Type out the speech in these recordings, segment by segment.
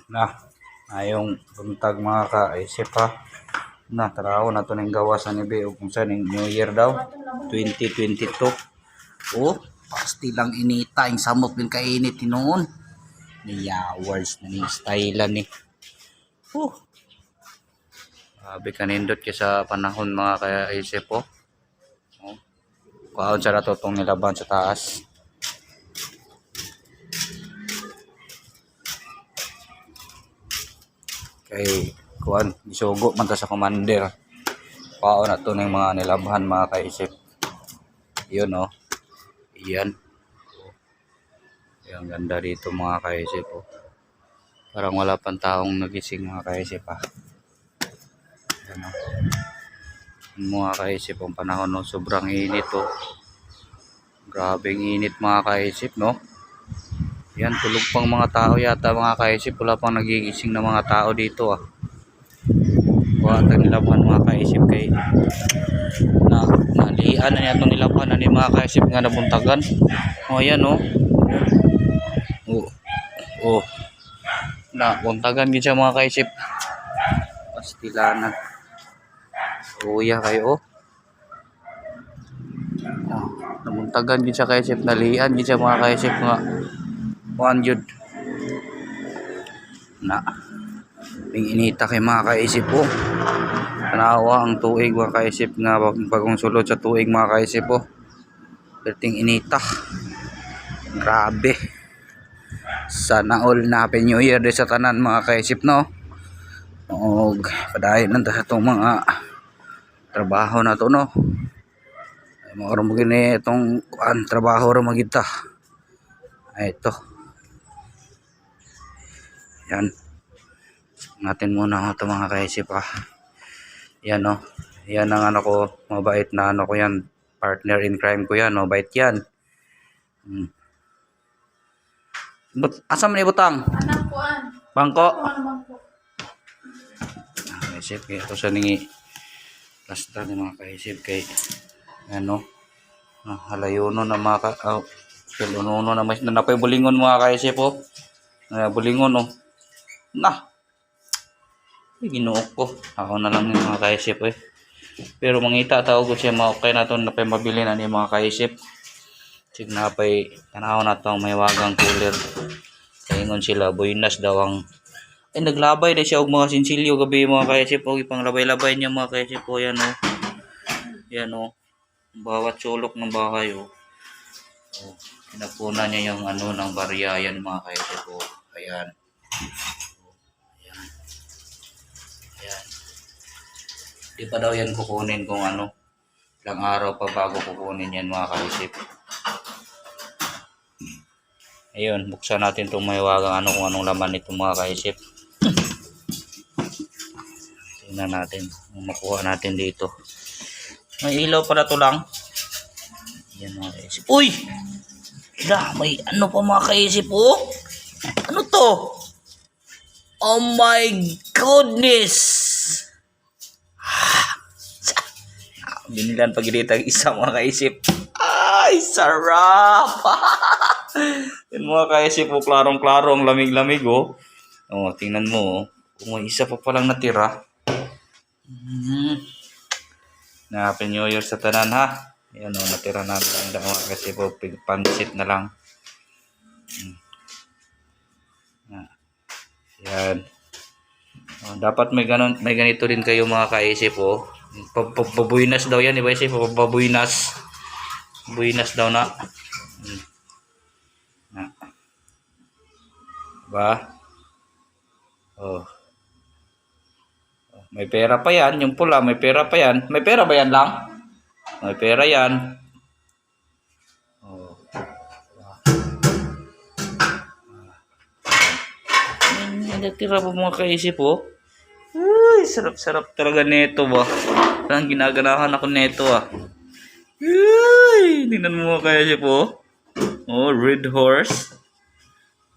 Na, ayong buntag mga kaisip ha. Na, taraw na to ng gawas ni Be kung saan yung New Year daw. 2022. Oh, pasti lang inita. Yung samot din kainit noon. Ni hours na ni style ni. Sabi kanindot sa panahon mga kaisip po. Oh. Kaon sa natutong nilaban sa taas. Kay kuan isugo man ta sa commander. Pao na to ng mga nilabhan mga kaisip. Yun oh. Iyan. Ang ganda dito mga kaisip oh. Parang wala pang taong nagising mga kaisip ah. Yan oh. Mga kaisip ang panahon no, sobrang init oh. Grabeng init mga kaisip no. Yan, tulog pang mga tao yata mga kaisip. Wala pang nagigising na mga tao dito ah. Kuwatang nilaban mga kaisip kay nalian na niya itong nilaban na ni mga kaisip nga nabuntagan. O yan o. O. Nabuntagan din siya mga kaisip. Pastilanan. Uya kayo o. Nabuntagan din siya kaisip. Nalian din siya mga kaisip nga. One yun. Inita kay mga kaisip po. Tanawa ang tuig mga kaisip nga bagong sulod sa tuig mga kaisip po. Perting inita. Grabe. Sana all na Happy New Year sa tanan mga kaisip no. Og padayon nanta sa itong mga trabaho na to no. Ay maoram mo gini itong trabaho ra magita. Ay ito. Yan. Natin muna ito mga kaisip ah. Yan no. Yan ang ano ko, mabait na ano ko yan. Partner in crime ko yan, mabait yan. Asa man ibutang? Anak ko an. Bangko? Bangko. Kaisip kaya ito sa ningi. Basta ni mga kaisip kay ano. Halayono na mga pilununo na mas napay bulingon mga kaisip oh. Bulingon oh. Na. Ginuok ko. Ako na lang yung mga kaisip eh. Pero mangita tawag ko siya okay na ito napay mabili na ni mga kaisip. Sig napay tanaw na ito may wagang cooler. Kaingon sila buinas daw ang ay naglabay na siya og mga sinsilyo gabi mga kaisip o ipang labay-labay niya mga kaisip o yan o. Yan o. Bawat sulok ng bahay o. Pinapunan niya yung ano ng barya yan mga kaisip o. Ayan. Di pa daw yan kukunin kung ano. Ilang araw pa bago kukunin yan mga kaisip. Ayun, buksan natin itong mahiwagang ano kung anong laman nito mga kaisip. Tingnan natin kung makuha natin dito. May ilaw pala to lang. Yan mga kaisip. Uy! May ano pa mga kaisip oh? Ano to? Oh my goodness! Binilan pagilitag isa mga kaisip. Ay, sarap! Yan mga kaisip po, klarong-klarong, lamig-lamig oh. Oh, tingnan mo oh. Kung may isa pa palang natira. Na Happy New Year sa tanan ha. Yan oh, natira natin ang mga kaisip po, pansit na lang. Yan. Oh, dapat may ganito din kayo mga kaisip oh. Pabuinas daw yan, iba siya pabuinas. Buinas daw na. Ba? Oh. May pera pa yan, yung pula, may pera pa yan. May pera ba yan lang? May pera yan. Oh. Natira pa mga kaisip oh. Ay, sarap-sarap talaga nito ba. Parang ginaganahan ako nito ah. Ay, tingnan mo kaya siya po. Oh, red horse.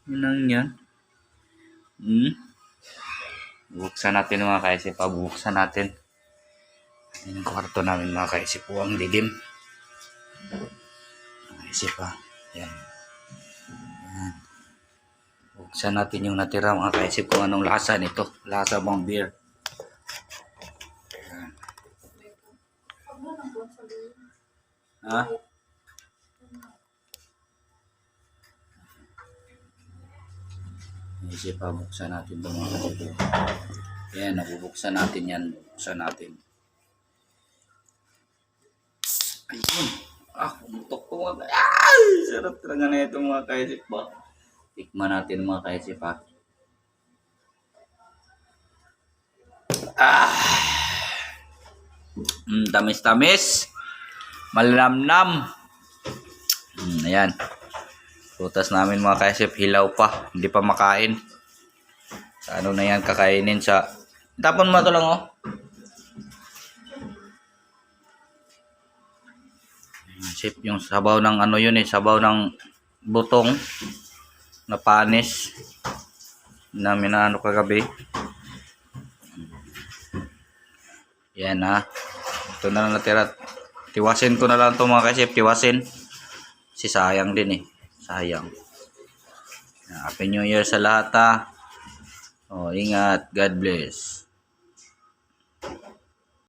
Yun lang yan. Buksan natin mga kaisip. Buksan natin. Yung kwarto namin mga kaisip po. Ang dilim. Mga kaisip ha. Yan. Yan. Buksan natin yung natira mga kaisip kung anong lasa nito. Lasa bang beer. Ayan. Ha? Isip pa, buksan natin ito mga kaisip. Ayan, nabubuksan natin yan. Buksan natin. Ayun. Umutok ko mga kaisip. Ay! Sarap talaga na ito mga kaisip ba. Tikman natin mga kaisip ha. Tamis-tamis. Malamnam. Ayan. Prutas namin mga kaisip, hilaw pa. Hindi pa makain. Sa ano na yan, kakainin sa... Tapon mo ito lang oh. Sip, yung sabaw ng ano yun sabaw ng butong na panis namin na ano kagabi. Yan ha. Ito na lang natira. Tiwasin ko na lang ito mga kaisip, tiwasin. Si sayang din sayang. Happy New Year sa lahat ha. Ingat. God bless.